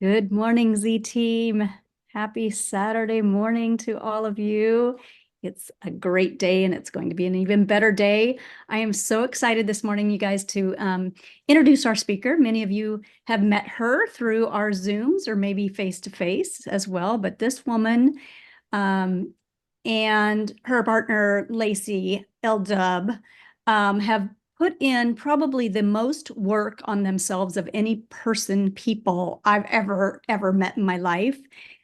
Good morning, Z Team. Happy Saturday morning to all of you. It's a great day and it's going to be an even better day. I am so excited this morning, you guys, to introduce our speaker. Many of you have met her through our Zooms or maybe face to face as well. But this woman and her partner, Lacey L-Dub, have put in probably the most work on themselves of any people I've ever met in my life.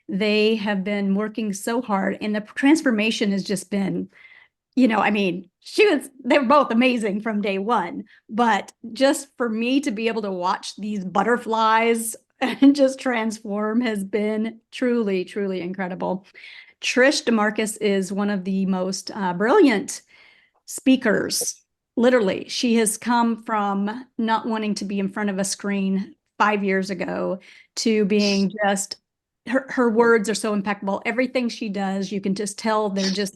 They have been working so hard, and the transformation has just been, they were both amazing from day one, but just for me to be able to watch these butterflies and just transform has been truly, truly incredible. Trish DeMarcus is one of the most brilliant speakers. Literally, she has come from not wanting to be in front of a screen 5 years ago to being just her words are so impeccable. Everything she does, you can just tell they just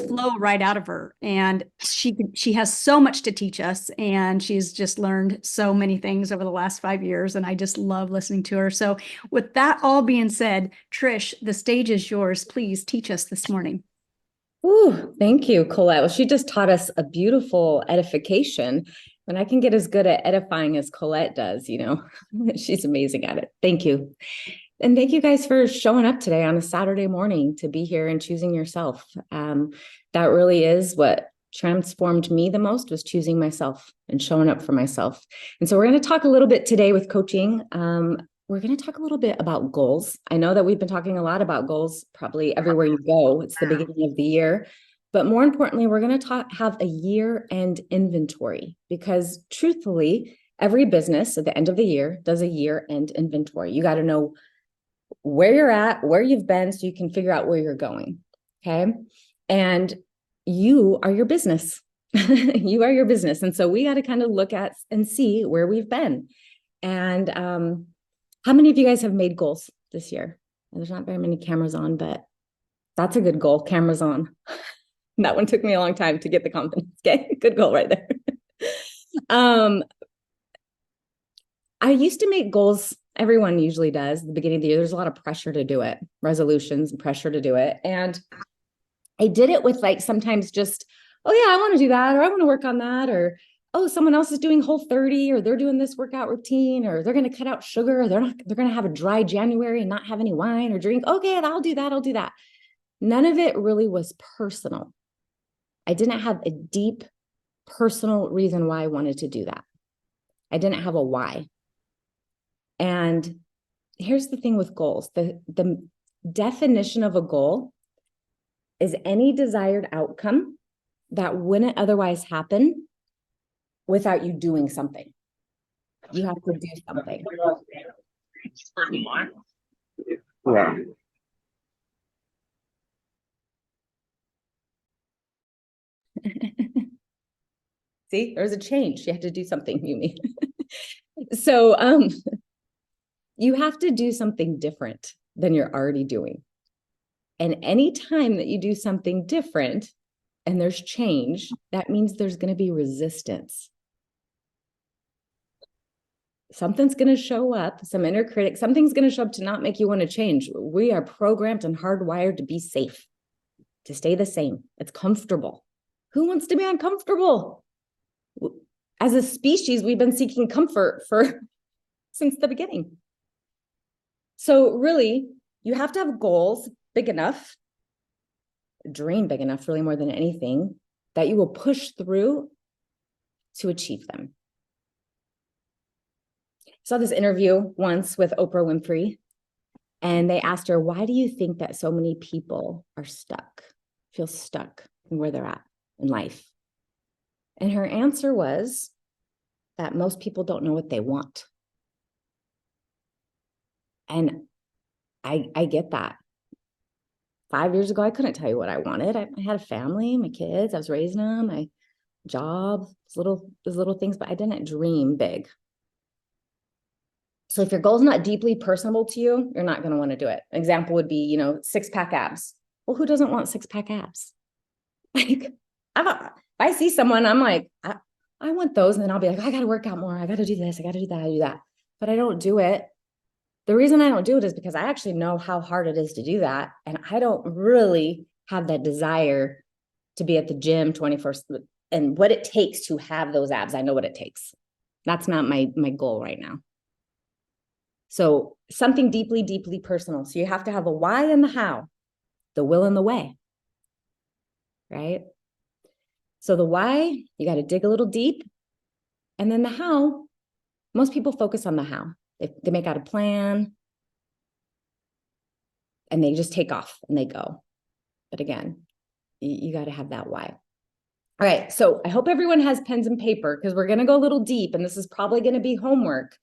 flow right out of her. And she has so much to teach us, and she's just learned so many things over the last 5 years. And I just love listening to her. So with that all being said, Trish, the stage is yours. Please teach us this morning. Ooh, thank you, Colette. Well, she just taught us a beautiful edification. When I can get as good at edifying as Colette does, she's amazing at it. Thank you. And thank you guys for showing up today on a Saturday morning to be here and choosing yourself. That really is what transformed me the most, was choosing myself and showing up for myself. And so we're going to talk a little bit today with coaching. We're going to talk a little bit about goals. I know that we've been talking a lot about goals probably everywhere you go. It's the beginning of the year. But more importantly, we're going to have a year-end inventory, because truthfully, every business at the end of the year does a year-end inventory. You got to know where you're at, where you've been, so you can figure out where you're going. Okay. And you are your business. You are your business. And so we got to kind of look at and see where we've been. And how many of you guys have made goals this year? There's not very many cameras on, but that's a good goal. Cameras on. That one took me a long time to get the confidence. Okay. Good goal right there. I used to make goals. Everyone usually does at the beginning of the year. There's a lot of pressure to do it, resolutions and pressure to do it. And I did it with sometimes just, oh yeah, I want to do that, or I want to work on that, or oh, someone else is doing Whole30, or they're doing this workout routine, or they're going to cut out sugar, or they're going to have a dry January and not have any wine or drink. Okay, I'll do that. I'll do that. None of it really was personal. I didn't have a deep personal reason why I wanted to do that. I didn't have a why. And here's the thing with goals. The definition of a goal is any desired outcome that wouldn't otherwise happen without you doing something. You have to do something. Yeah. See, there's a change. You have to do something, Yumi. So you have to do something different than you're already doing. And any time that you do something different and there's change, that means there's going to be resistance. Something's going to show up, some inner critic, something's going to show up to not make you want to change. We are programmed and hardwired to be safe, to stay the same. It's comfortable. Who wants to be uncomfortable? As a species, we've been seeking comfort since the beginning. So really, you have to have goals big enough, dream big enough, really more than anything, that you will push through to achieve them. I saw this interview once with Oprah Winfrey, and they asked her, why do you think that so many people are stuck, feel stuck in where they're at in life? And her answer was that most people don't know what they want. And I get that. 5 years ago, I couldn't tell you what I wanted. I had a family, my kids, I was raising them, my job, those little things, but I didn't dream big. So if your goal is not deeply personable to you, you're not going to want to do it. An example would be, 6-pack abs. Well, who doesn't want 6-pack abs? If I see someone, I'm like, I want those. And then I'll be like, I got to work out more. I got to do this. I got to do that. I do that. But I don't do it The reason I don't do it is because I actually know how hard it is to do that. And I don't really have that desire to be at the gym 24 and what it takes to have those abs. I know what it takes. That's not my goal right now. So something deeply, deeply personal. So you have to have a why and the how, the will and the way, right? So the why, you got to dig a little deep. And then the how, most people focus on the how. They make out a plan and they just take off and they go. But again, you got to have that why. All right. So I hope everyone has pens and paper because we're going to go a little deep and this is probably going to be homework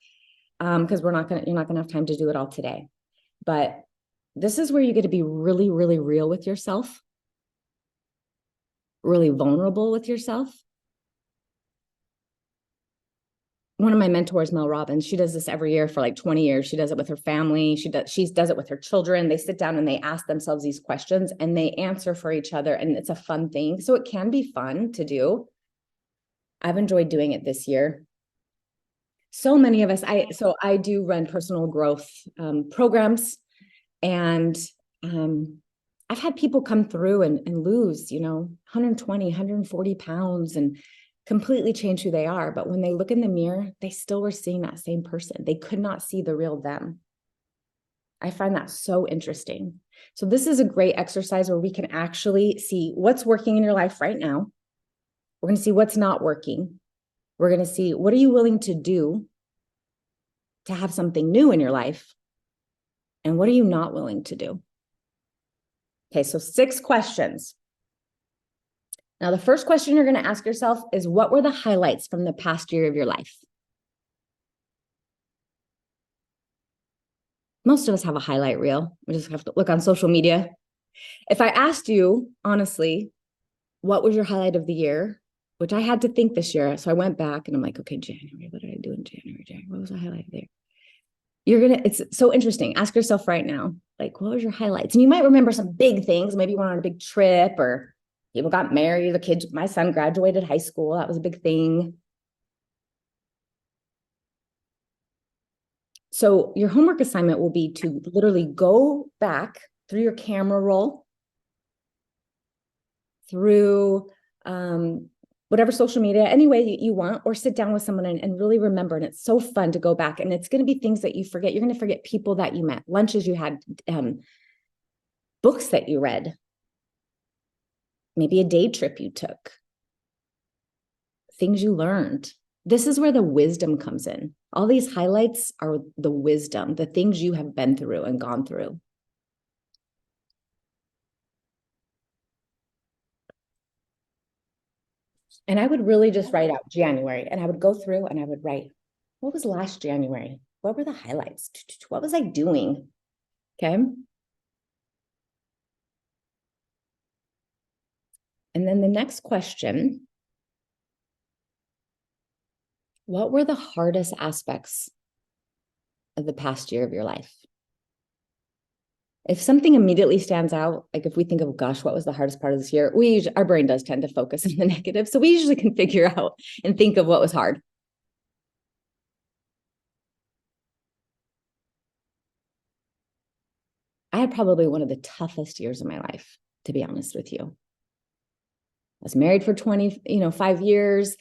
because you're not going to have time to do it all today. But this is where you get to be really, really real with yourself, really vulnerable with yourself. One of my mentors, Mel Robbins, she does this every year for like 20 years. She does it with her family. She does it with her children. They sit down and they ask themselves these questions and they answer for each other. And it's a fun thing. So it can be fun to do. I've enjoyed doing it this year. So many of us, I do run personal growth programs and I've had people come through and lose, 120, 140 pounds and completely change who they are. But when they look in the mirror, they still were seeing that same person. They could not see the real them. I find that so interesting. So this is a great exercise where we can actually see what's working in your life right now. We're going to see what's not working. We're going to see what are you willing to do to have something new in your life? And what are you not willing to do? Okay, so 6 questions. Now, the first question you're going to ask yourself is, what were the highlights from the past year of your life? Most of us have a highlight reel. We just have to look on social media. If I asked you, honestly, what was your highlight of the year, which I had to think this year. So I went back and I'm like, okay, January, what did I do in January? What was the highlight of the year? It's so interesting. Ask yourself right now, like, what was your highlights? And you might remember some big things. Maybe you went on a big trip or people got married, the kids, my son graduated high school. That was a big thing. So your homework assignment will be to literally go back through your camera roll, through whatever social media, any way you want, or sit down with someone and really remember. And it's so fun to go back. And it's going to be things that you forget. You're going to forget people that you met, lunches you had, books that you read, maybe a day trip you took, things you learned. This is where the wisdom comes in. All these highlights are the wisdom, the things you have been through and gone through. And I would really just write out January and I would go through and I would write, what was last January? What were the highlights? What was I doing? Okay. And then the next question, what were the hardest aspects of the past year of your life? If something immediately stands out, like if we think of, gosh, what was the hardest part of this year? Our brain does tend to focus on the negative. So we usually can figure out and think of what was hard. I had probably one of the toughest years of my life, to be honest with you. I was married for 5 years.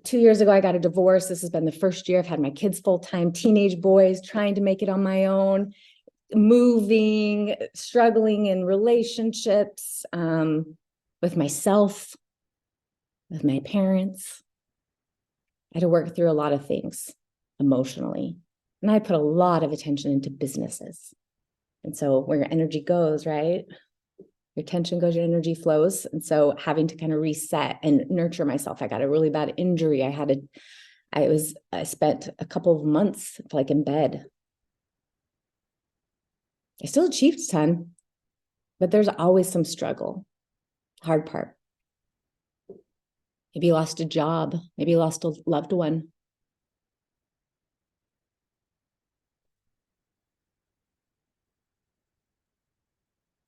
2 years ago, I got a divorce. This has been the first year I've had my kids full-time, teenage boys, trying to make it on my own, moving, struggling in relationships, with myself, with my parents. I had to work through a lot of things emotionally. And I put a lot of attention into businesses. And so where your energy goes, right? Your attention goes, your energy flows. And so having to kind of reset and nurture myself. I got a really bad injury. I spent a couple of months like in bed. I still achieved a ton, but there's always some struggle. Hard part. Maybe you lost a job. Maybe you lost a loved one.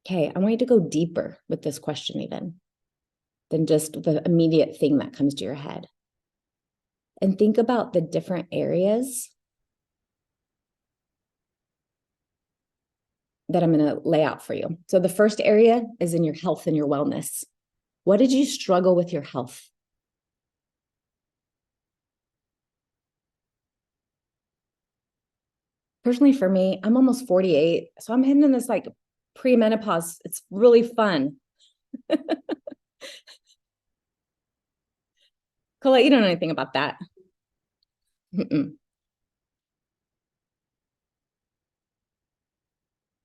Okay, I want you to go deeper with this question even than just the immediate thing that comes to your head. And think about the different areas that I'm going to lay out for you. So the first area is in your health and your wellness. What did you struggle with your health? Personally, for me, I'm almost 48. So I'm hitting in this like pre-menopause. It's really fun. Colette, you don't know anything about that. Mm-mm.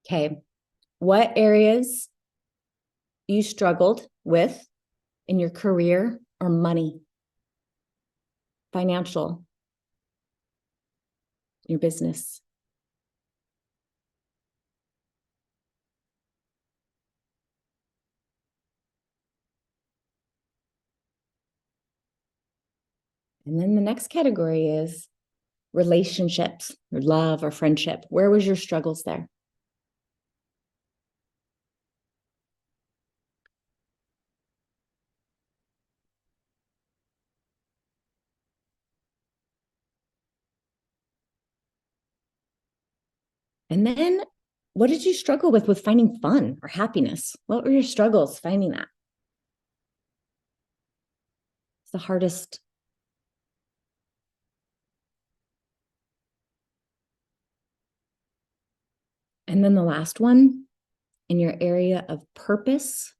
Okay. What areas you struggled with in your career or money, financial, your business? And then the next category is relationships or love or friendship. Where was your struggles there? And then what did you struggle with finding fun or happiness? What were your struggles finding that? It's the hardest. And then the last one, in your area of purpose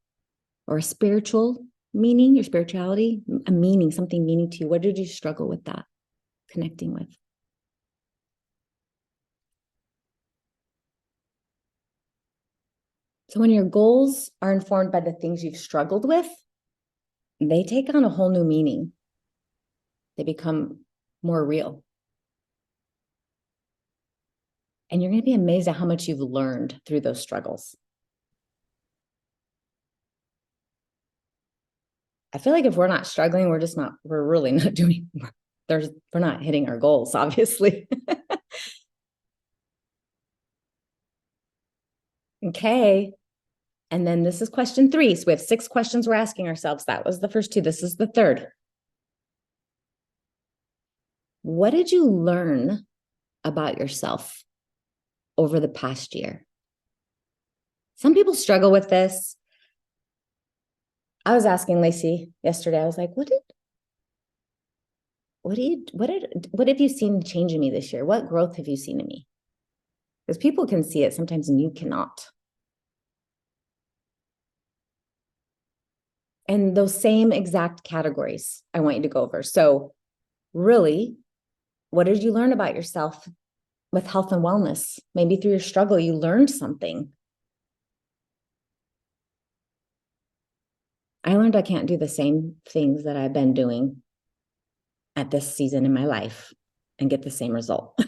or a spiritual meaning, your spirituality, a meaning, something meaning to you. What did you struggle with that, connecting with? So when your goals are informed by the things you've struggled with, they take on a whole new meaning. They become more real. And you're going to be amazed at how much you've learned through those struggles. I feel like if we're not struggling, we're really not doing, we're not hitting our goals, obviously. Okay. And then this is question 3. So we have 6 questions we're asking ourselves. That was the first 2. This is the third. What did you learn about yourself over the past year? Some people struggle with this. I was asking Lacey yesterday, I was like, what have you seen change in me this year? What growth have you seen in me? Because people can see it sometimes and you cannot. And those same exact categories I want you to go over. So really, what did you learn about yourself with health and wellness? Maybe through your struggle, you learned something. I learned I can't do the same things that I've been doing at this season in my life and get the same result.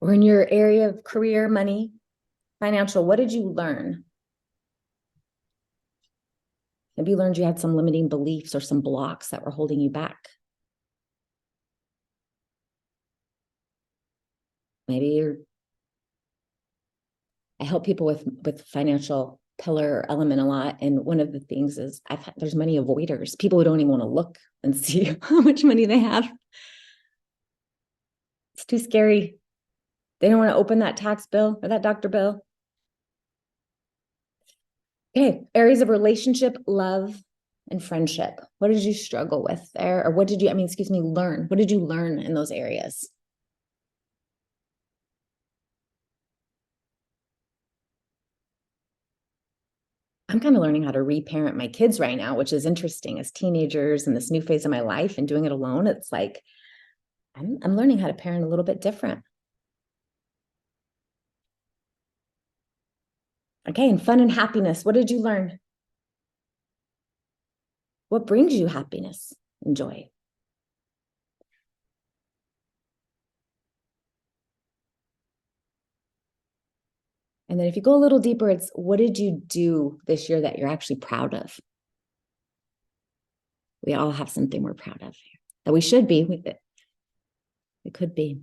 Or in your area of career, money, financial, what did you learn? Maybe you learned you had some limiting beliefs or some blocks that were holding you back. Maybe I help people with financial pillar or element a lot. And one of the things is there's many avoiders, people who don't even want to look and see how much money they have. It's too scary. They don't want to open that tax bill or that doctor bill. Okay, areas of relationship, love, and friendship. What did you struggle with there? Or learn? What did you learn in those areas? I'm kind of learning how to reparent my kids right now, which is interesting as teenagers and this new phase of my life and doing it alone. It's like, I'm learning how to parent a little bit different. Okay, and fun and happiness. What did you learn? What brings you happiness and joy? And then if you go a little deeper, it's what did you do this year that you're actually proud of? We all have something we're proud of that we should be. We could be.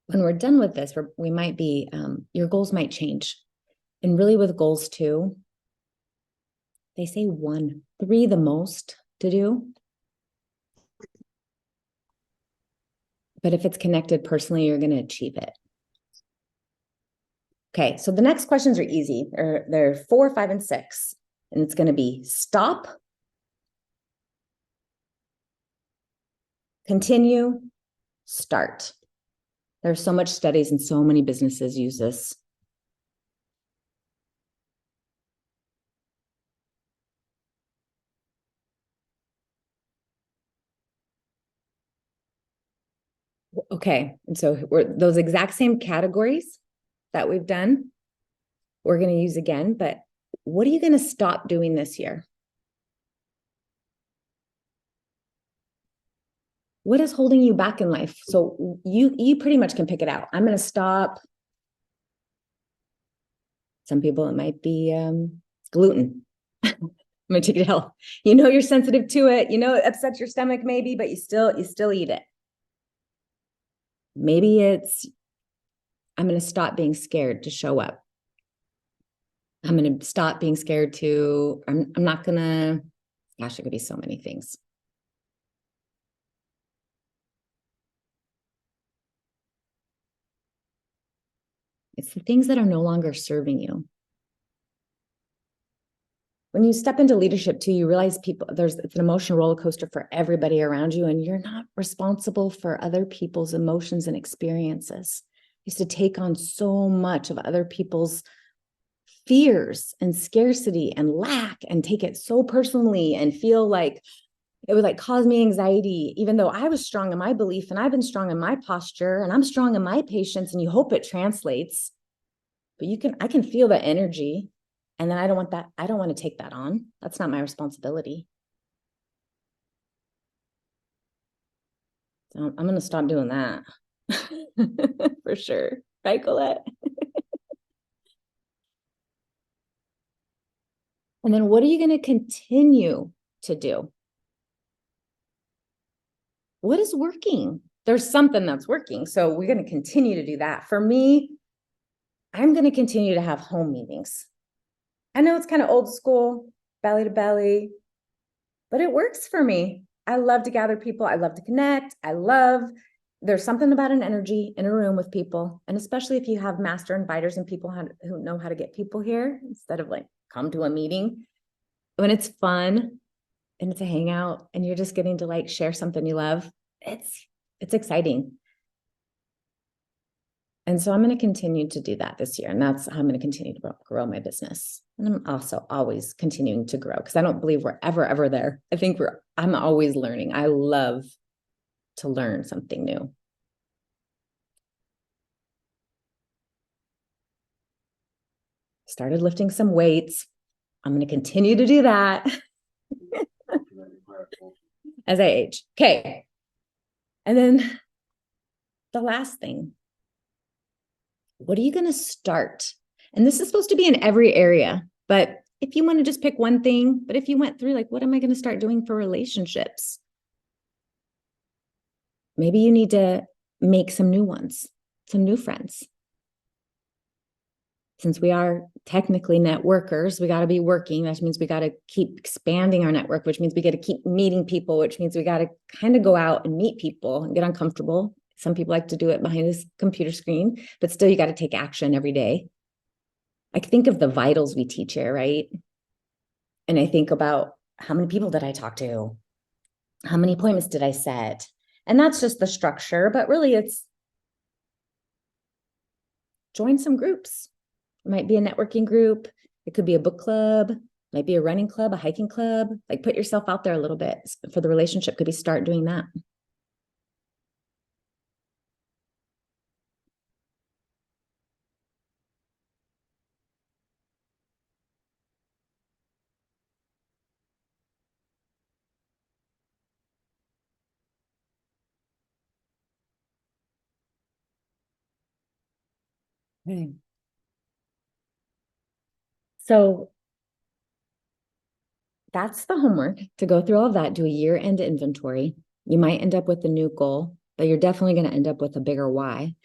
when we're done with this, we might be, your goals might change. And really with goals too, they say 1, 3 the most to do. But if it's connected personally, you're going to achieve it. Okay, so the next questions are easy. They're 4, 5, and 6. And it's going to be stop, continue, start. There's so much studies and so many businesses use this. Okay, and so those exact same categories that we've done, we're going to use again, but what are you going to stop doing this year? What is holding you back in life? So you pretty much can pick it out. I'm going to stop. Some people, it might be gluten. I'm going to take it out. You know, you're sensitive to it. You know, it upsets your stomach maybe, but you still eat it. Maybe it's, I'm going to stop being scared to show up. I'm going to stop being scared to, I'm not going to, gosh, it could be so many things. It's the things that are no longer serving you. When you step into leadership too, you realize it's an emotional roller coaster for everybody around you, and you're not responsible for other people's emotions and experiences. You used to take on so much of other people's fears and scarcity and lack and take it so personally and feel like it would like cause me anxiety, even though I was strong in my belief and I've been strong in my posture and I'm strong in my patience, and you hope it translates. But I can feel the energy. And then I don't want that. I don't want to take that on. That's not my responsibility. So I'm going to stop doing that. For sure. Right, Colette? And then what are you going to continue to do? What is working? There's something that's working. So we're going to continue to do that. For me, I'm going to continue to have home meetings. I know it's kind of old school, belly to belly, but it works for me. I love to gather people. I love to connect. There's something about an energy in a room with people. And especially if you have master inviters and people who know how to get people here instead of like come to a meeting. When it's fun and it's a hangout and you're just getting to like share something you love, it's exciting. And so I'm going to continue to do that this year. And that's how I'm going to continue to grow my business. And I'm also always continuing to grow because I don't believe we're ever there. I think I'm always learning. I love to learn something new. Started lifting some weights. I'm going to continue to do that as I age. Okay. And then the last thing, what are you going to start? And this is supposed to be in every area, but if you want to just pick one thing, but if you went through like, what am I going to start doing for relationships? Maybe you need to make some new ones, some new friends. Since we are technically networkers, we got to be working. That means we got to keep expanding our network, which means we got to keep meeting people, which means we got to kind of go out and meet people and get uncomfortable. Some people like to do it behind this computer screen, but still you got to take action every day. I think of the vitals we teach here, right? And I think about how many people did I talk to? How many appointments did I set? And that's just the structure, but really it's join some groups. It might be a networking group. It could be a book club, might be a running club, a hiking club. Like put yourself out there a little bit for the relationship. Could be start doing that. Okay. So that's the homework to go through all of that, do a year-end inventory. You might end up with a new goal. but you're definitely going to end up with a bigger why.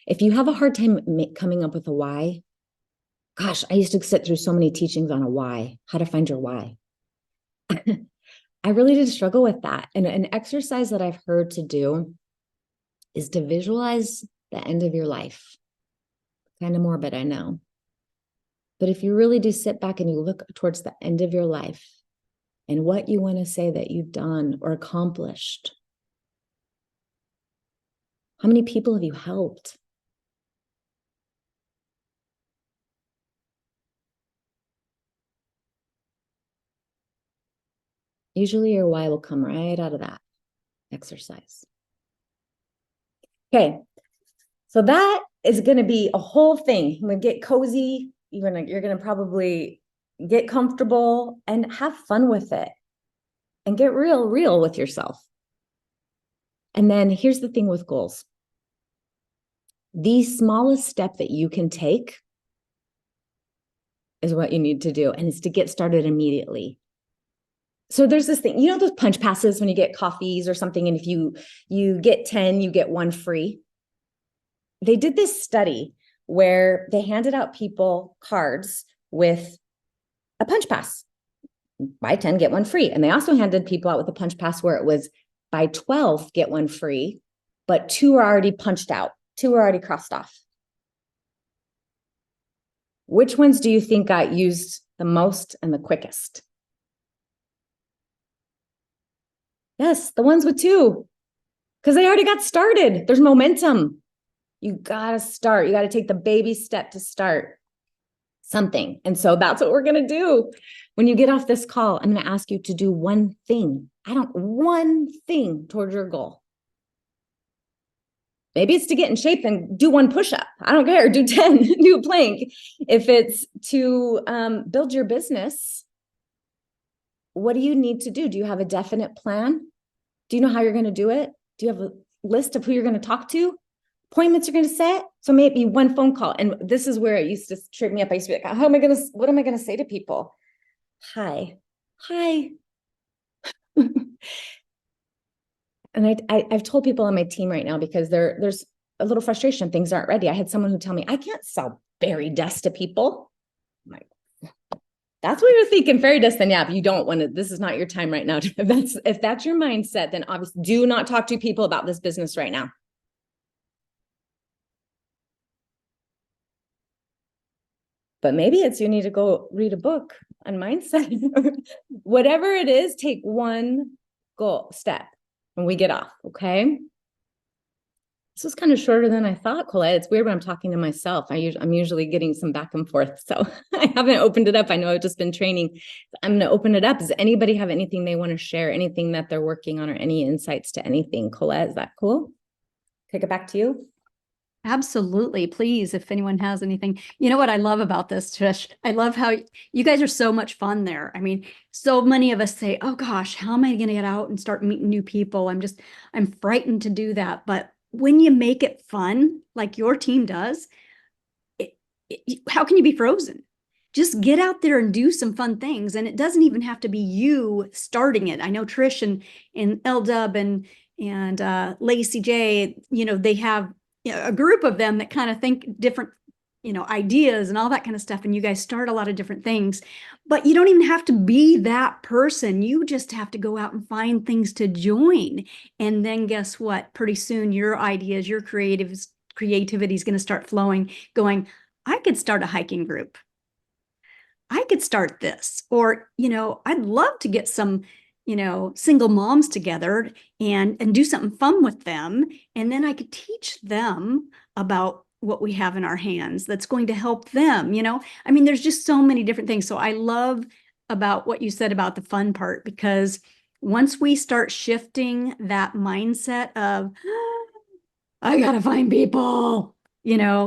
If you have a hard time coming up with a why, gosh, I used to sit through so many teachings on a why, how to find your why. I really did struggle with that. And an exercise that I've heard to do is to visualize the end of your life. Kind of morbid, I know. But if you really do sit back and you look towards the end of your life and what you want to say that you've done or accomplished, how many people have you helped? Usually your why will come right out of that exercise. Okay, so that is going to be a whole thing. You're going to get cozy. You're going to probably get comfortable and have fun with it and get real with yourself. And then here's the thing with goals. The smallest step that you can take is what you need to do. And it's to get started immediately. So there's this thing, those punch passes when you get coffees or something, and if you get 10, you get one free. They did this study where they handed out people cards with a punch pass. Buy 10, get one free. And they also handed people out with a punch pass where it was buy 12, get one free, but 2 are already punched out. 2 are already crossed off. Which ones do you think got used the most and the quickest? Yes, the ones with 2, because they already got started. There's momentum. You got to start. You got to take the baby step to start something. And so that's what we're going to do. When you get off this call, I'm going to ask you to do one thing. One thing towards your goal. Maybe it's to get in shape and do 1 push-up. I don't care. Do 10, do a plank. If it's to build your business, what do you need to do? Do you have a definite plan? Do you know how you're going to do it? Do you have a list of who you're going to talk to? Appointments you're going to set? So maybe 1 phone call. And this is where it used to trip me up. I used to be like, what am I going to say to people? Hi. And I've told people on my team right now, because there's a little frustration. Things aren't ready. I had someone who tell me, I can't sell fairy dust to people. I'm like, that's what you're thinking, fairy dust, then yeah, but you don't want to, this is not your time right now. If that's your mindset, then obviously do not talk to people about this business right now. But maybe it's you need to go read a book on mindset. Whatever it is, take 1 goal step when we get off, okay? This was kind of shorter than I thought, Colette. It's weird when I'm talking to myself. I'm usually getting some back and forth. So I haven't opened it up. I know I've just been training. I'm going to open it up. Does anybody have anything they want to share, anything that they're working on, or any insights to anything? Colette, is that cool? Kick it back to you. Absolutely. Please, if anyone has anything. You know what I love about this, Trish? I love how you guys are so much fun there. I mean, so many of us say, oh gosh, how am I going to get out and start meeting new people? I'm frightened to do that. But when you make it fun, like your team does, how can you be frozen? Just get out there and do some fun things. And it doesn't even have to be you starting it. I know Trish and L-Dub and Lacey J, they have a group of them that kind of think different, ideas and all that kind of stuff. And you guys start a lot of different things, but you don't even have to be that person. You just have to go out and find things to join. And then guess what? Pretty soon your ideas, your creativity is going to start flowing, going, I could start a hiking group. I could start this, or, I'd love to get some, single moms together and do something fun with them. And then I could teach them about what we have in our hands that's going to help them, I mean, there's just so many different things. So I love about what you said about the fun part, because once we start shifting that mindset of, I gotta find people,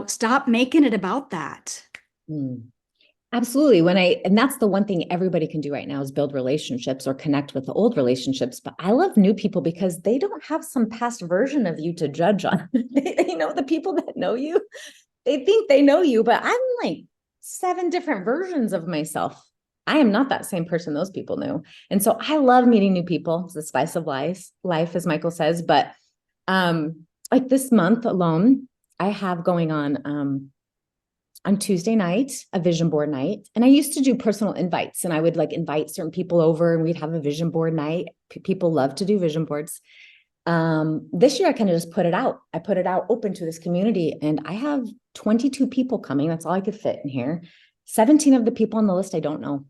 stop making it about that. Absolutely. And that's the one thing everybody can do right now is build relationships or connect with the old relationships. But I love new people because they don't have some past version of you to judge on. The people that know you, they think they know you, but I'm like 7 different versions of myself. I am not that same person those people knew. And so I love meeting new people. It's the spice of life, as Michael says, but Like this month alone, I have going on Tuesday night, a vision board night. And I used to do personal invites, and I would like invite certain people over and we'd have a vision board night. People love to do vision boards. This year I kind of just put it out. I put it out open to this community, and I have 22 people coming. That's all I could fit in here. 17 of the people on the list I don't know.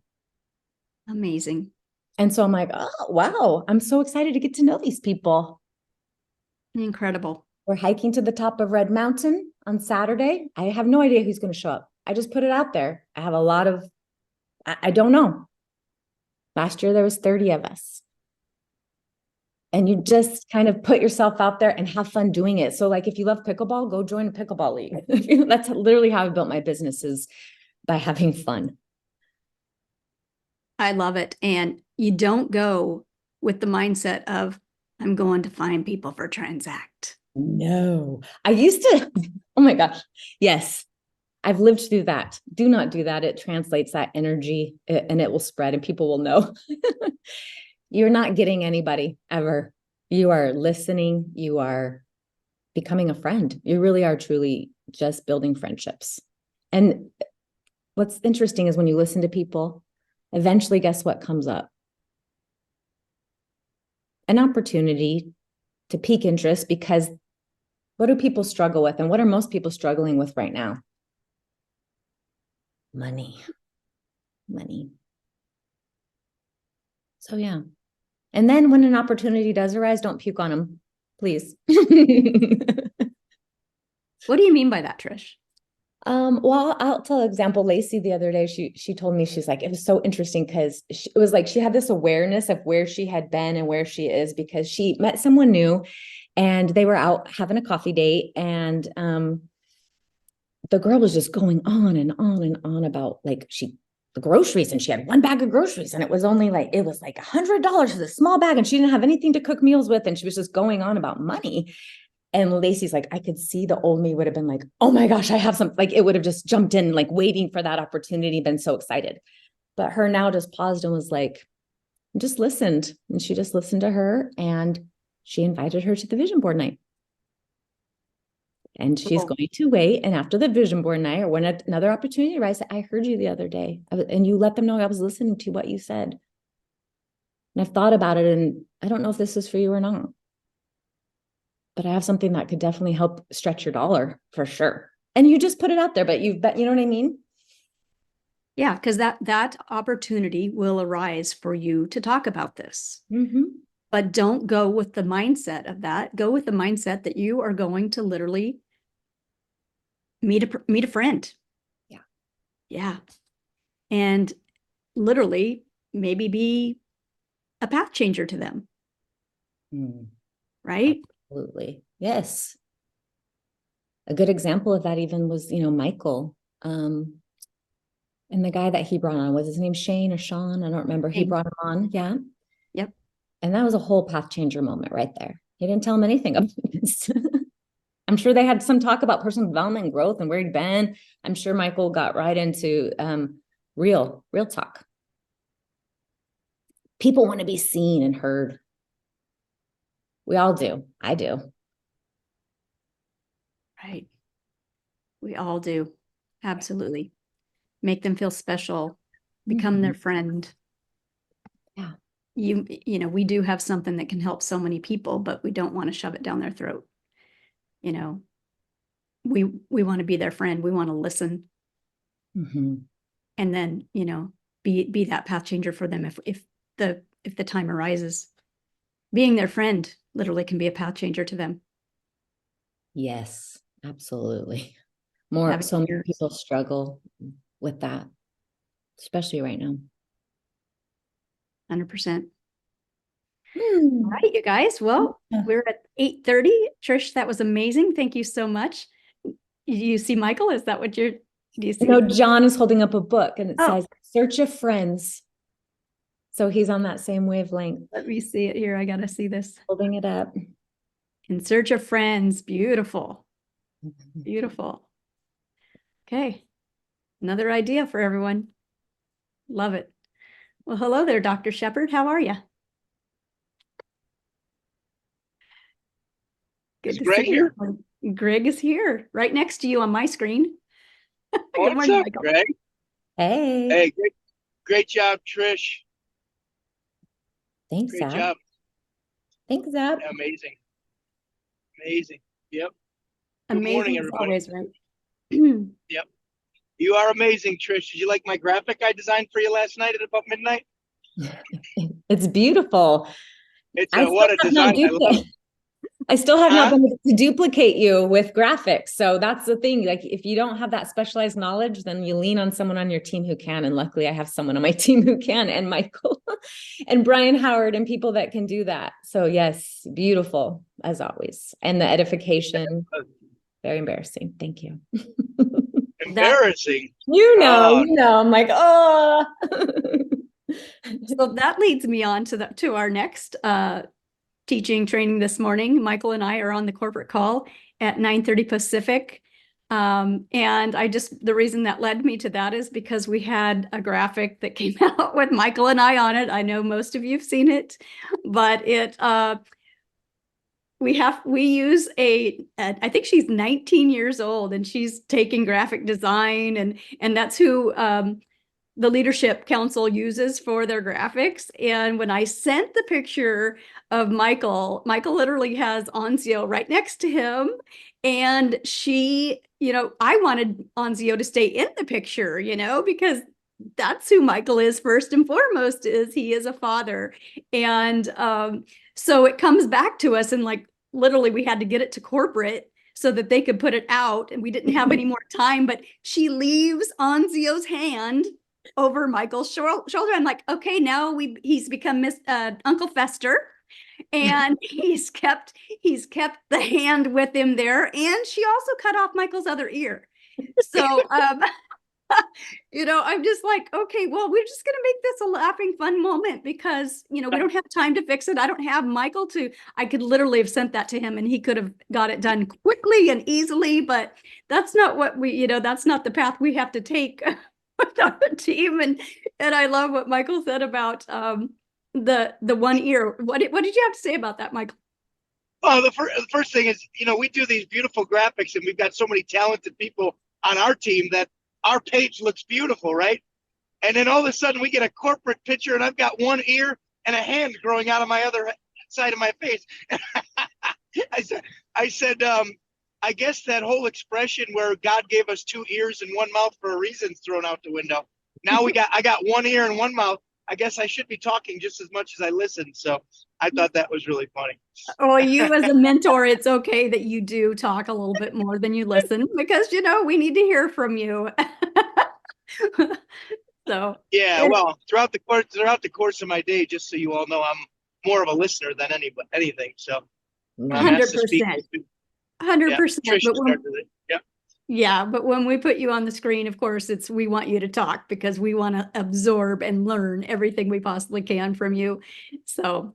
Amazing. And so I'm like, oh, wow, I'm so excited to get to know these people. Incredible. We're hiking to the top of Red Mountain on Saturday. I have no idea who's going to show up. I just put it out there. I have a lot of, I don't know. Last year there was 30 of us. And you just kind of put yourself out there and have fun doing it. So like if you love pickleball, go join a pickleball league. That's literally how I built my business, is by having fun. I love it. And you don't go with the mindset of, I'm going to find people for transact. No, I used to, oh my gosh. Yes. I've lived through that. Do not do that. It translates that energy and it will spread and people will know. You're not getting anybody ever. You are listening. You are becoming a friend. You really are truly just building friendships. And what's interesting is when you listen to people, eventually, guess what comes up? An opportunity to pique interest, because what do people struggle with? And what are most people struggling with right now? Money. So, yeah. And then when an opportunity does arise, don't puke on them, please. What do you mean by that, Trish? Well, I'll tell an example. Lacey the other day, she told me, she's like, it was so interesting because it was like she had this awareness of where she had been and where she is, because she met someone new and they were out having a coffee date, and the girl was just going on and on and on about like the groceries, and she had one bag of groceries and it was only like, it was like $100 for the small bag, and she didn't have anything to cook meals with, and she was just going on about money. And Lacey's like, I could see the old me would have been like, oh my gosh, I have some, like, it would have just jumped in, like waiting for that opportunity, been so excited. But her now just paused and was like, just listened. And she just listened to her, and she invited her to the vision board night. And she's Cool. going to wait. And after the vision board night, or when another opportunity arises, I heard you the other day, and you let them know I was listening to what you said. And I've thought about it, and I don't know if this is for you or not, but I have something that could definitely help stretch your dollar for sure. And you just put it out there, but you know what I mean? Yeah, because that opportunity will arise for you to talk about this. Mm-hmm. But don't go with the mindset of that. Go with the mindset that you are going to literally meet a friend. Yeah. Yeah. And literally maybe be a path changer to them. Right? Absolutely. Yes. A good example of that even was, Michael. And the guy that he brought on, was his name Shane or Sean? I don't remember. He brought him on. Yeah. Yep. And that was a whole path changer moment right there. He didn't tell him anything about this. I'm sure they had some talk about personal development and growth and where he'd been. I'm sure Michael got right into real talk. People want to be seen and heard. We all do. I do. Right. We all do. Absolutely. Make them feel special. Become their friend. Yeah. We do have something that can help so many people, but we don't want to shove it down their throat. We want to be their friend. We want to listen. Mm-hmm. And then, be that path changer for them if the time arises. Being their friend literally can be a path changer to them. Yes, absolutely. So many people struggle with that, especially right now. 100%. All right, you guys. Well, we're at 8:30. Trish, that was amazing. Thank you so much. You see Michael? Is that what do you see? No, John is holding up a book and it says, Search of Friends. So he's on that same wavelength. Let me see it here. I got to see this. Holding it up. In Search of Friends. Beautiful. Beautiful. Okay. Another idea for everyone. Love it. Well, hello there, Dr. Shepard. How are you? Good Is to Greg see here? you. Greg is here, right next to you on my screen. Good What's morning, up, Michael. Greg? Hey, Hey, great job, Trish. thanks, Great Zap. job. Thanks, Zap. Amazing. Amazing. Yep. Good morning, Amazing as everybody. always, right? Yep. You are amazing, Trish. Did you like my graphic I designed for you last night at about midnight? It's beautiful. It's I what still a have not design. I love it. I still have not Huh? been able to duplicate you with graphics. So that's the thing. Like, if you don't have that specialized knowledge, then you lean on someone on your team who can. And luckily, I have someone on my team who can, and Michael and Brian Howard, and people that can do that. So, yes, beautiful as always. And the edification, very embarrassing. Thank you. That Embarrassing. You Oh, know, I'm like, oh. so that leads me on to our next teaching training this morning. Michael and I are on the corporate call at 9:30 Pacific. And the reason that led me to that is because we had a graphic that came out with Michael and I on it. I know most of you have seen it, but we use I think she's 19 years old and she's taking graphic design and that's who the leadership council uses for their graphics. And when I sent the picture of Michael literally has Anzio right next to him. And I wanted Anzio to stay in the picture, because that's who Michael is first and foremost, is he is a father. And so it comes back to us, and like literally we had to get it to corporate so that they could put it out, and we didn't have any more time, but she leaves Anzio's hand over Michael's shoulder. I'm like, okay, now he's become Uncle Fester, and he's kept the hand with him there, and she also cut off Michael's other ear. So I'm just like, okay, well, we're just gonna make this a laughing fun moment because we don't have time to fix it. I don't have Michael I could literally have sent that to him and he could have got it done quickly and easily, but that's not what that's not the path we have to take with our team. And I love what Michael said about the one ear. What did you have to say about that, Michael? well, the first thing is, we do these beautiful graphics and we've got so many talented people on our team that our page looks beautiful, right? And then all of a sudden we get a corporate picture and I've got one ear and a hand growing out of my other side of my face. I said, I guess that whole expression where God gave us two ears and one mouth for a reason is thrown out the window. Now I got one ear and one mouth. I guess I should be talking just as much as I listen. So I thought that was really funny. Well, you as a mentor, it's okay that you do talk a little bit more than you listen because, we need to hear from you. So yeah, well, throughout the course of my day, just so you all know, I'm more of a listener than anything. So I'm asked to speak. 100%. Yeah, 100%. Trish But started it. Yeah. yeah, but when we put you on the screen, of course, we want you to talk because we want to absorb and learn everything we possibly can from you. So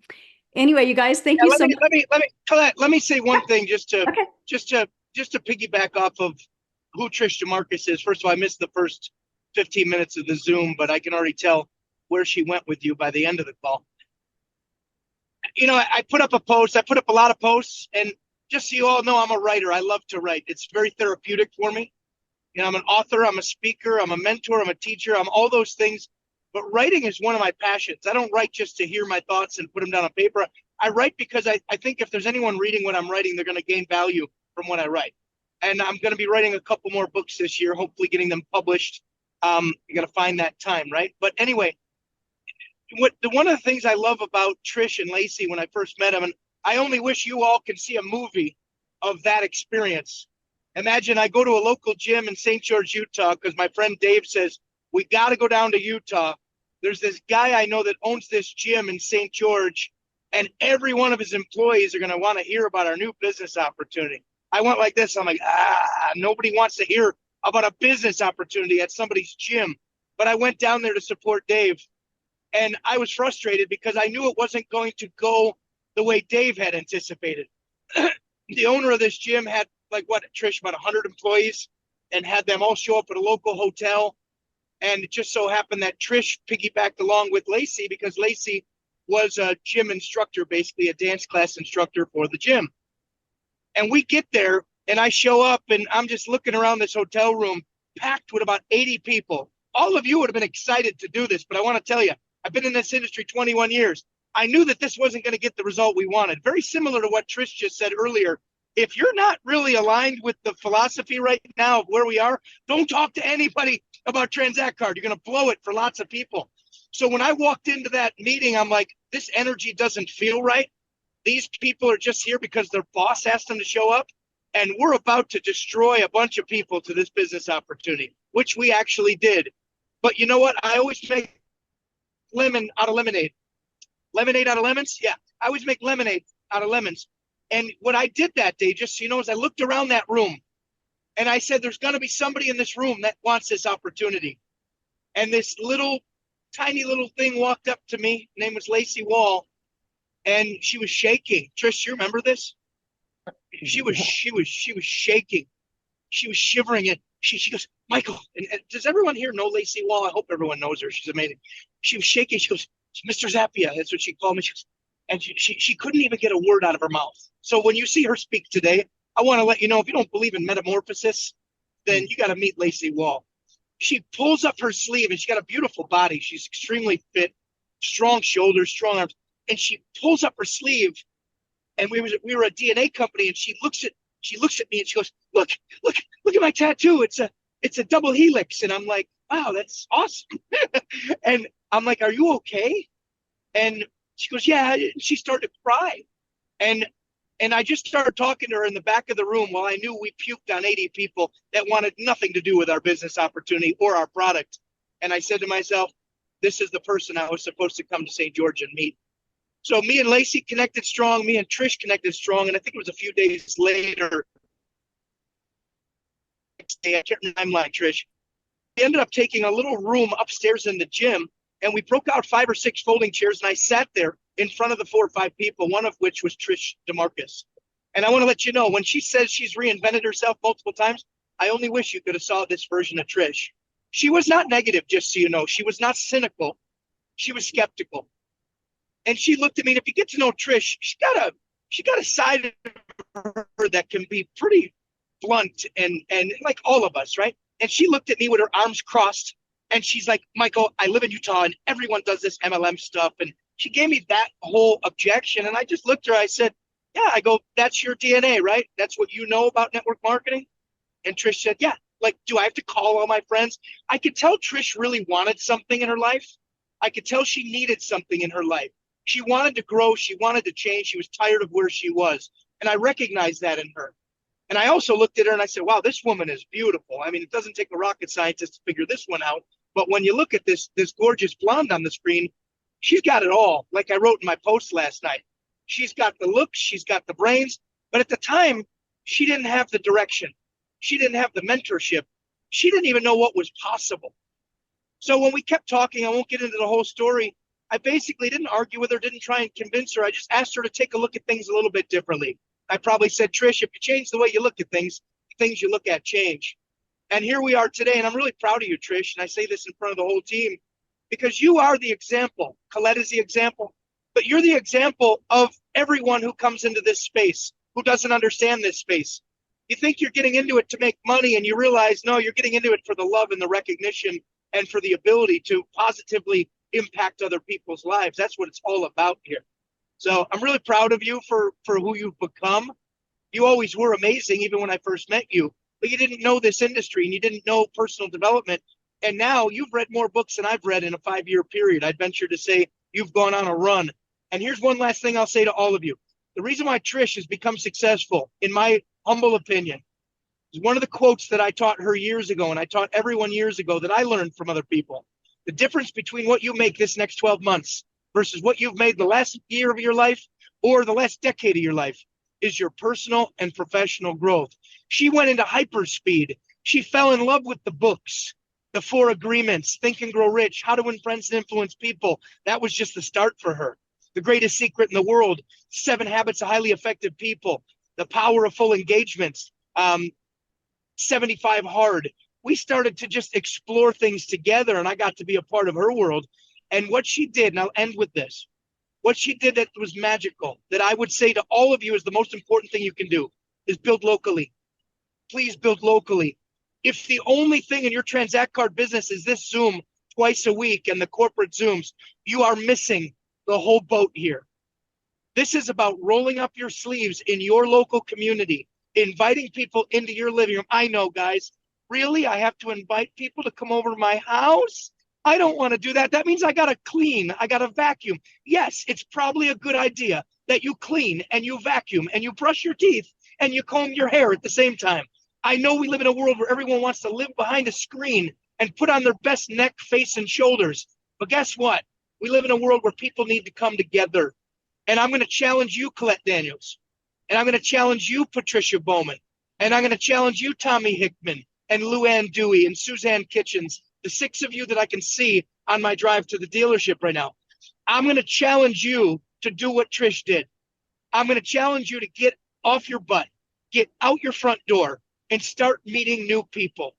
anyway, you guys, thank you so much. Colette, let me say one thing just to Okay. piggyback off of who Trish DeMarcus is. First of all, I missed the first 15 minutes of the Zoom, but I can already tell where she went with you by the end of the call. I put up a post. I put up a lot of posts, and just so you all know, I'm a writer. I love to write. It's very therapeutic for me. I'm an author. I'm a speaker. I'm a mentor. I'm a teacher. I'm all those things. But writing is one of my passions. I don't write just to hear my thoughts and put them down on paper. I write because I think if there's anyone reading what I'm writing, they're going to gain value from what I write. And I'm going to be writing a couple more books this year, hopefully getting them published. You got to find that time, right? But anyway, one of the things I love about Trish and Lacey when I first met them, and I only wish you all can see a movie of that experience. Imagine I go to a local gym in St. George, Utah, because my friend Dave says, we got to go down to Utah. There's this guy I know that owns this gym in St. George, and every one of his employees are going to want to hear about our new business opportunity. I went like this. I'm like, nobody wants to hear about a business opportunity at somebody's gym. But I went down there to support Dave, and I was frustrated because I knew it wasn't going to go the way Dave had anticipated. The owner of this gym had Trish, about 100 employees, and had them all show up at a local hotel. And it just so happened that Trish piggybacked along with Lacey because Lacey was a gym instructor, basically a dance class instructor for the gym. And we get there and I show up and I'm just looking around this hotel room packed with about 80 people. All of you would have been excited to do this, but I want to tell you, I've been in this industry 21 years. I knew that this wasn't going to get the result we wanted. Very similar to what Trish just said earlier. If you're not really aligned with the philosophy right now of where we are, don't talk to anybody about Transact Card. You're going to blow it for lots of people. So when I walked into that meeting, I'm like, this energy doesn't feel right. These people are just here because their boss asked them to show up. And we're about to destroy a bunch of people to this business opportunity, which we actually did. But you know what? I always make lemon out of lemonade. Lemonade out of lemons? Yeah, I always make lemonade out of lemons. And what I did that day, just so you know, is I looked around that room and I said, there's going to be somebody in this room that wants this opportunity. And this little, tiny little thing walked up to me. Her name was Lacey Wall. And she was shaking. Trish, you remember this? She was shaking. She was shivering. And she goes, Michael, and does everyone here know Lacey Wall? I hope everyone knows her. She's amazing. She was shaking. She goes, Mr. Zappia. That's what she called me. And she couldn't even get a word out of her mouth. So when you see her speak today, I want to let you know, if you don't believe in metamorphosis, then you got to meet Lacey Wall. She pulls up her sleeve and she's got a beautiful body. She's extremely fit, strong shoulders, strong arms. And she pulls up her sleeve, and we were a DNA company, and she looks at me and she goes, look at my tattoo. It's a double helix. And I'm like, wow, that's awesome. And I'm like, are you okay? And she goes, yeah. She started to cry. And I just started talking to her in the back of the room while I knew we puked on 80 people that wanted nothing to do with our business opportunity or our product. And I said to myself, this is the person I was supposed to come to St. George and meet. So me and Lacey connected strong. Me and Trish connected strong. And I think it was a few days later. I can't remember the timeline, Trish. We ended up taking a little room upstairs in the gym, and we broke out 5 or 6 folding chairs, and I sat there in front of the 4 or 5 people, one of which was Trish DeMarcus. And I want to let you know, when she says she's reinvented herself multiple times, I only wish you could have saw this version of Trish. She was not negative, just so you know. She was not cynical. She was skeptical. And she looked at me, and if you get to know Trish, she got a side of her that can be pretty blunt and like all of us, right? And she looked at me with her arms crossed, and she's like, Michael, I live in Utah, and everyone does this MLM stuff. And she gave me that whole objection, and I just looked at her. I said, yeah, I go, that's your DNA, right? That's what you know about network marketing? And Trish said, yeah. Like, do I have to call all my friends? I could tell Trish really wanted something in her life. I could tell she needed something in her life. She wanted to grow. She wanted to change. She was tired of where she was. And I recognized that in her. And I also looked at her and I said, wow, this woman is beautiful. I mean, it doesn't take a rocket scientist to figure this one out. But when you look at this gorgeous blonde on the screen, she's got it all. Like I wrote in my post last night. She's got the looks. She's got the brains. But at the time, she didn't have the direction. She didn't have the mentorship. She didn't even know what was possible. So when we kept talking, I won't get into the whole story. I basically didn't argue with her, didn't try and convince her. I just asked her to take a look at things a little bit differently. I probably said, Trish, if you change the way you look at things, things you look at change. And here we are today, and I'm really proud of you, Trish, and I say this in front of the whole team, because you are the example. Colette is the example, but you're the example of everyone who comes into this space, who doesn't understand this space. You think you're getting into it to make money, and you realize, no, you're getting into it for the love and the recognition and for the ability to positively impact other people's lives. That's what it's all about here. So I'm really proud of you for who you've become. You always were amazing, even when I first met you, but you didn't know this industry and you didn't know personal development. And now you've read more books than I've read in a 5-year period. I'd venture to say you've gone on a run. And here's one last thing I'll say to all of you. The reason why Trish has become successful, in my humble opinion, is one of the quotes that I taught her years ago, and I taught everyone years ago, that I learned from other people. The difference between what you make this next 12 months versus what you've made the last year of your life or the last decade of your life is your personal and professional growth. She went into hyperspeed. She fell in love with the books, the 4 Agreements, Think and Grow Rich, How to Win Friends and Influence People. That was just the start for her. The Greatest Secret in the World, 7 Habits of Highly Effective People, The Power of Full Engagements, 75 Hard. We started to just explore things together, and I got to be a part of her world. And what she did, and I'll end with this, what she did that was magical, that I would say to all of you is the most important thing you can do. is build locally. Please build locally. If the only thing in your Transact Card business is this Zoom twice a week and the corporate Zooms, you are missing the whole boat here. This is about rolling up your sleeves in your local community, inviting people into your living room. I know, guys, really, I have to invite people to come over to my house? I don't want to do that. That means I got to clean. I got to vacuum. Yes, it's probably a good idea that you clean and you vacuum and you brush your teeth and you comb your hair at the same time. I know we live in a world where everyone wants to live behind a screen and put on their best neck, face, and shoulders. But guess what? We live in a world where people need to come together. And I'm going to challenge you, Colette Daniels. And I'm going to challenge you, Patricia Bowman. And I'm going to challenge you, Tommy Hickman, and Luann Dewey, and Suzanne Kitchens, the 6 of you that I can see on my drive to the dealership right now. I'm going to challenge you to do what Trish did. I'm going to challenge you to get off your butt, get out your front door, and start meeting new people.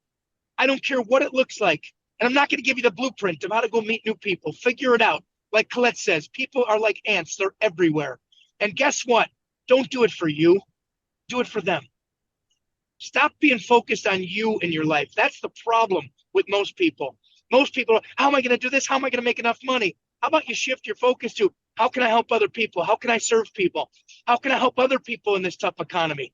I don't care what it looks like. And I'm not going to give you the blueprint of how to go meet new people. Figure it out. Like Colette says, people are like ants. They're everywhere. And guess what? Don't do it for you. Do it for them. Stop being focused on you in your life. That's the problem with most people. Most people are, how am I going to do this? How am I going to make enough money? How about you shift your focus to, how can I help other people? How can I serve people? How can I help other people in this tough economy?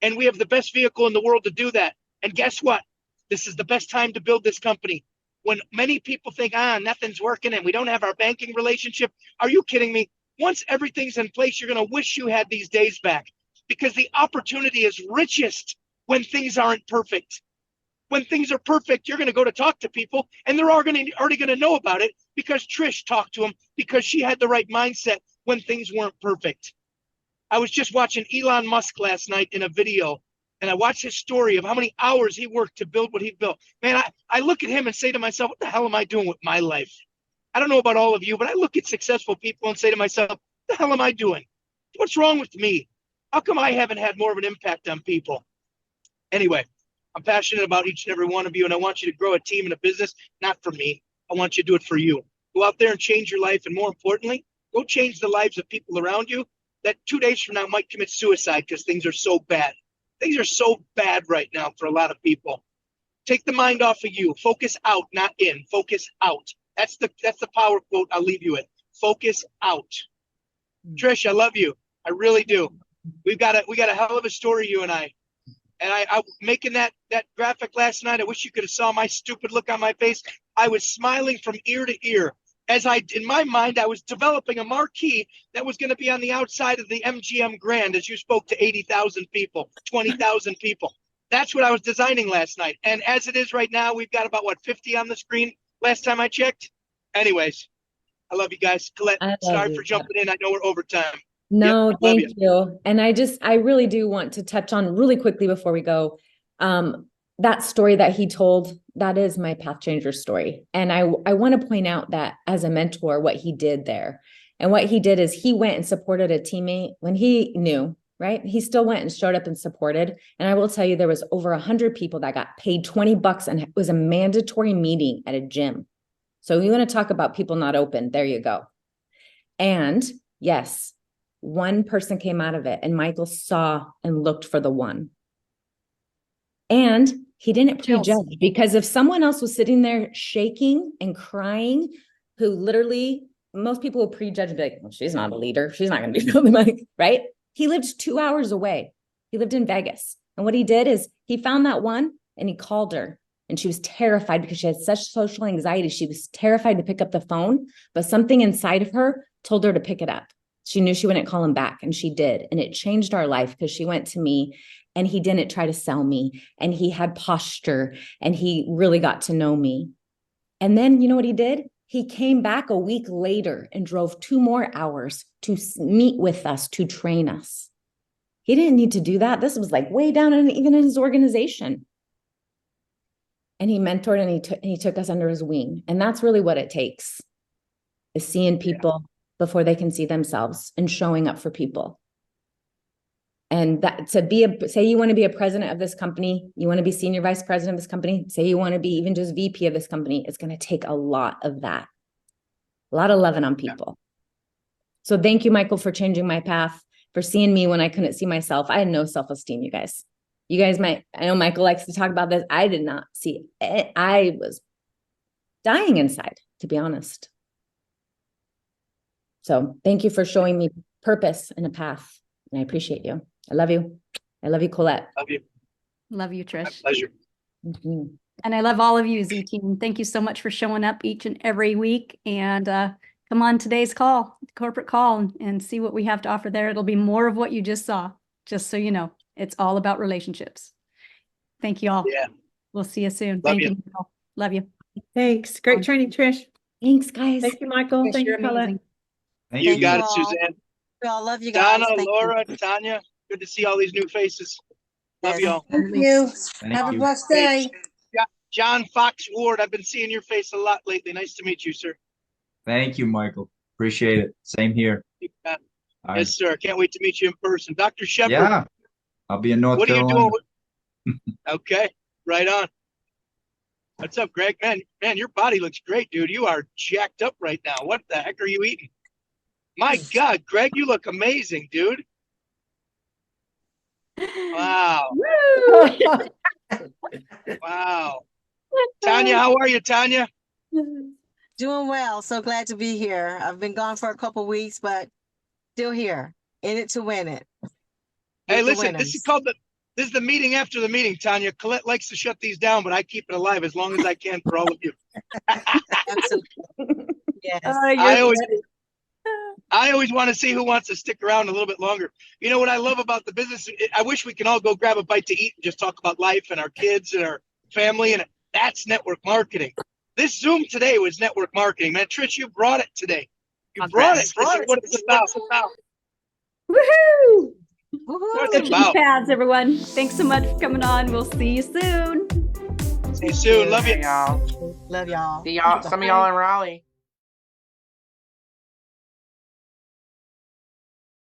And we have the best vehicle in the world to do that. And guess what? This is the best time to build this company. When many people think, nothing's working and we don't have our banking relationship. Are you kidding me? Once everything's in place, you're going to wish you had these days back, because the opportunity is richest when things aren't perfect. When things are perfect, you're going to go to talk to people and they're already going to know about it because Trish talked to them, because she had the right mindset when things weren't perfect. I was just watching Elon Musk last night in a video, and I watched his story of how many hours he worked to build what he built. Man, I look at him and say to myself, what the hell am I doing with my life? I don't know about all of you, but I look at successful people and say to myself, what the hell am I doing? What's wrong with me? How come I haven't had more of an impact on people? Anyway, I'm passionate about each and every one of you, and I want you to grow a team and a business, not for me. I want you to do it for you. Go out there and change your life, and more importantly, go change the lives of people around you that 2 days from now might commit suicide because things are so bad. Things are so bad right now for a lot of people. Take the mind off of you. Focus out, not in. Focus out. That's the power quote I'll leave you with. Focus out. Trish, I love you. I really do. We got a hell of a story, you and I. And I making that graphic last night. I wish you could have saw my stupid look on my face. I was smiling from ear to ear as in my mind, I was developing a marquee that was going to be on the outside of the MGM Grand as you spoke to 80,000 people, 20,000 people. That's what I was designing last night. And as it is right now, we've got about, 50 on the screen last time I checked. Anyways, I love you guys. Colette, sorry for jumping in. I know we're over time. No, Yep, thank you. And I really do want to touch on really quickly before we go, that story that he told, that is my path changer story. And I want to point out that as a mentor, what he did there, and what he did is he went and supported a teammate when he knew, right? He still went and showed up and supported. And I will tell you, there was over 100 people that got paid $20, and it was a mandatory meeting at a gym. So you want to talk about people not open, there you go. And yes, one person came out of it, and Michael saw and looked for the one. And he didn't prejudge, because if someone else was sitting there shaking and crying, who literally, most people will prejudge and be like, well, she's not a leader. She's not going to be building money, right? He lived 2 hours away. He lived in Vegas. And what he did is he found that one and he called her, and she was terrified because she had such social anxiety. She was terrified to pick up the phone, but something inside of her told her to pick it up. She knew she wouldn't call him back, and she did. And it changed our life, because she went to me and he didn't try to sell me, and he had posture, and he really got to know me. And then you know what he did? He came back a week later and drove 2 more hours to meet with us, to train us. He didn't need to do that. This was like way down even in his organization. And he mentored, and he took us under his wing. And that's really what it takes, is seeing people before they can see themselves, and showing up for people. And that say you want to be a president of this company, you want to be senior vice president of this company, say you want to be even just VP of this company, it's going to take a lot of that, a lot of loving on people. So thank you, Michael, for changing my path. for seeing me when I couldn't see myself. I had no self-esteem, you guys. You guys might, I know Michael likes to talk about this. I did not see it. I was dying inside, to be honest. So thank you for showing me purpose and a path. And I appreciate you. I love you. I love you, Colette. Love you. Love you, My Trish. pleasure. Mhm. And I love all of you, Z Team. Thank you so much for showing up each and every week. And come on today's call, corporate call, and see what we have to offer there. It'll be more of what you just saw, just so you know. It's all about relationships. Thank you all. Yeah. We'll see you soon. Love Thank you. you. Michael. Love you. Thanks. Great training, Trish. Thanks, guys. Thank you, Michael. Trish, Thank you're you, Colette. amazing. Thank You you. got it, all. Suzanne. We all love you guys. Donna, Thank you. Laura, Tanya. Good to see all these new faces. Love Yes. y'all. Thank you. Thank Have a you. blessed Hey, day. John Fox Ward, I've been seeing your face a lot lately. Nice to meet you, sir. Thank you, Michael. Appreciate it. Same here. You got it. All right. Yes, sir. Can't wait to meet you in person. Dr. Shepard, Yeah, I'll be in North what are you Carolina. doing? Okay, right on. What's up, Greg? Man, your body looks great, dude. You are jacked up right now. What the heck are you eating? My God, Greg, you look amazing, dude. Wow. Woo! Wow. Tanya, how are you, Tanya? Doing well. So glad to be here. I've been gone for a couple weeks, but still here. In it to win it. Hey, With the listen, this is winners. this is the meeting after the meeting, Tanya. Colette likes to shut these down, but I keep it alive as long as I can for all of you. Absolutely. Yes. I always want to see who wants to stick around a little bit longer. You know what I love about the business? I wish we can all go grab a bite to eat and just talk about life and our kids and our family, and that's network marketing. This Zoom today was network marketing, man. Trish, you brought it today. You brought it. This is what it's about. Woohoo! What Switching it's about. paths, everyone. Thanks so much for coming on. We'll see you soon. See you soon. Love you. Y'all. Love y'all. See y'all. Some of y'all in Raleigh.